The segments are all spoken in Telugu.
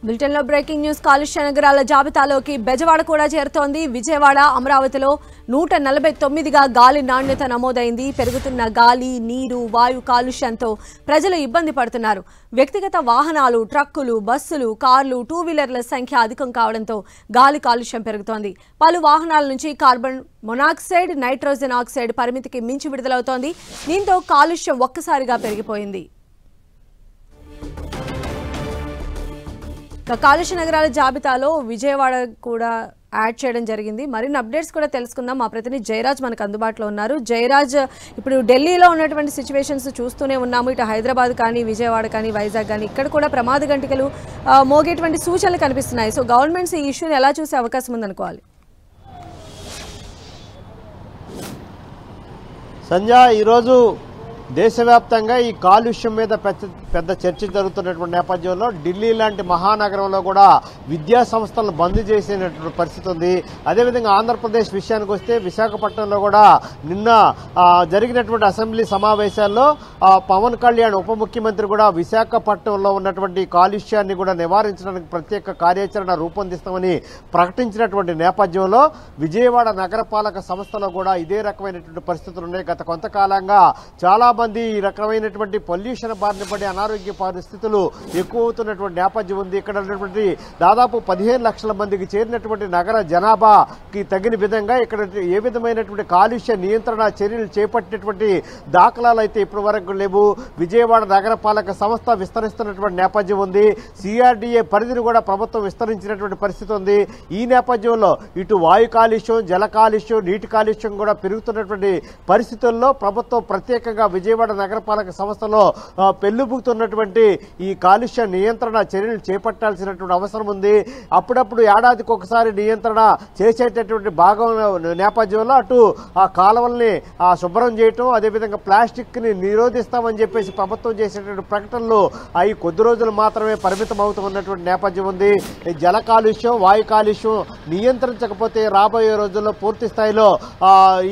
బులెటిన్ లో బ్రేకింగ్ న్యూస్. కాలుష్య నగరాల జాబితాలోకి బెజవాడ కూడా చేరుతోంది. విజయవాడ, అమరావతిలో 149గా గాలి నాణ్యత నమోదైంది. పెరుగుతున్న గాలి, నీరు, వాయు కాలుష్యంతో ప్రజలు ఇబ్బంది పడుతున్నారు. వ్యక్తిగత వాహనాలు, ట్రక్కులు, బస్సులు, కార్లు, టూ వీలర్ల సంఖ్య అధికం కావడంతో గాలి కాలుష్యం పెరుగుతోంది. పలు వాహనాల నుంచి కార్బన్ మొనాక్సైడ్, నైట్రోజన్ ఆక్సైడ్ పరిమితికి మించి విడుదలవుతోంది. దీంతో కాలుష్యం ఒక్కసారిగా పెరిగిపోయింది. కాలుష్య నగరాల జాబితాలో విజయవాడ కూడా యాడ్ చేయడం జరిగింది. మరిన్ని అప్డేట్స్ కూడా తెలుసుకుందాం. మా ప్రతినిధి జయరాజ్ మనకు అందుబాటులో ఉన్నారు. జయరాజ్, ఇప్పుడు ఢిల్లీలో ఉన్నటువంటి సిచ్యువేషన్స్ చూస్తూనే ఉన్నాము. ఇటు హైదరాబాద్ కానీ, విజయవాడ కానీ, వైజాగ్ కానీ ఇక్కడ కూడా ప్రమాద గంటికలు మోగేటువంటి సూచనలు కనిపిస్తున్నాయి. సో గవర్నమెంట్స్ ఈ ఇష్యూని ఎలా చూసే అవకాశం ఉందనుకోవాలి? సంజయ్, ఈరోజు దేశవ్యాప్తంగా ఈ కాలుష్యం మీద పెద్ద చర్చ జరుగుతున్నటువంటి నేపథ్యంలో ఢిల్లీ లాంటి మహానగరంలో కూడా విద్యా సంస్థలను బంద్ చేసేటువంటి పరిస్థితి ఉంది. అదేవిధంగా ఆంధ్రప్రదేశ్ విషయానికి వస్తే విశాఖపట్నంలో కూడా నిన్న జరిగినటువంటి అసెంబ్లీ సమావేశాల్లో పవన్ కళ్యాణ్ ఉప ముఖ్యమంత్రి కూడా విశాఖపట్నంలో ఉన్నటువంటి కాలుష్యాన్ని కూడా నివారించడానికి ప్రత్యేక కార్యాచరణ రూపొందిస్తామని ప్రకటించినటువంటి నేపథ్యంలో విజయవాడ నగరపాలక సంస్థలో కూడా ఇదే రకమైనటువంటి పరిస్థితులు ఉన్నాయి. గత కొంతకాలంగా చాలా మంది ఈ రకమైనటువంటి పొల్యూషన్ బారిన పడి అనారోగ్య పరిస్థితులు ఎక్కువ అవుతున్నటువంటి నేపథ్యం ఉంది. ఇక్కడ ఉన్నటువంటి దాదాపు 15 లక్షల మందికి చేరినటువంటి నగర జనాభాకి తగిన విధంగా ఇక్కడ ఏ విధమైనటువంటి కాలుష్య నియంత్రణ చర్యలు చేపట్టినటువంటి దాఖలాలు అయితే ఇప్పటి వరకు లేవు. విజయవాడ నగరపాలక సంస్థ విస్తరిస్తున్నటువంటి నేపథ్యం ఉంది. సిఆర్డీఏ పరిధిని కూడా ప్రభుత్వం విస్తరించినటువంటి పరిస్థితి ఉంది. ఈ నేపథ్యంలో ఇటు వాయు కాలుష్యం, జల కాలుష్యం, నీటి కాలుష్యం కూడా పెరుగుతున్నటువంటి పరిస్థితుల్లో ప్రభుత్వం ప్రత్యేకంగా విజయవాడ నగరపాలక సంస్థలో పెళ్లిబుకుతున్నటువంటి ఈ కాలుష్య నియంత్రణ చర్యలు చేపట్టాల్సినటువంటి అవసరం ఉంది. అప్పుడప్పుడు ఏడాదికి ఒకసారి నియంత్రణ చేసేటటువంటి భాగం నేపథ్యంలో అటు ఆ కాలువల్ని శుభ్రం చేయటం, అదేవిధంగా ప్లాస్టిక్ ని నిరోధిస్తామని చెప్పేసి ప్రభుత్వం చేసేటువంటి ప్రకటనలు అవి కొద్ది రోజులు మాత్రమే పరిమితం అవుతున్నటువంటి నేపథ్యం ఉంది. జల కాలుష్యం, వాయు కాలుష్యం నియంత్రించకపోతే రాబోయే రోజుల్లో పూర్తి స్థాయిలో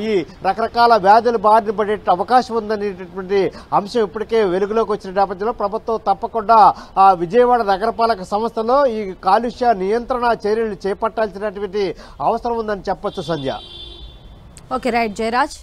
ఈ రకరకాల వ్యాధులు బారిన పడే అవకాశం ఉందనేటటువంటి అంశం ఇప్పటికే వెలుగులోకి వచ్చిన నేపథ్యంలో ప్రభుత్వం తప్పకుండా విజయవాడ నగరపాలక సంస్థలో ఈ కాలుష్య నియంత్రణ చర్యలు చేపట్టాల్సినటువంటి అవసరం ఉందని చెప్పొచ్చు సంధ్య. Okay, right Jayaraj.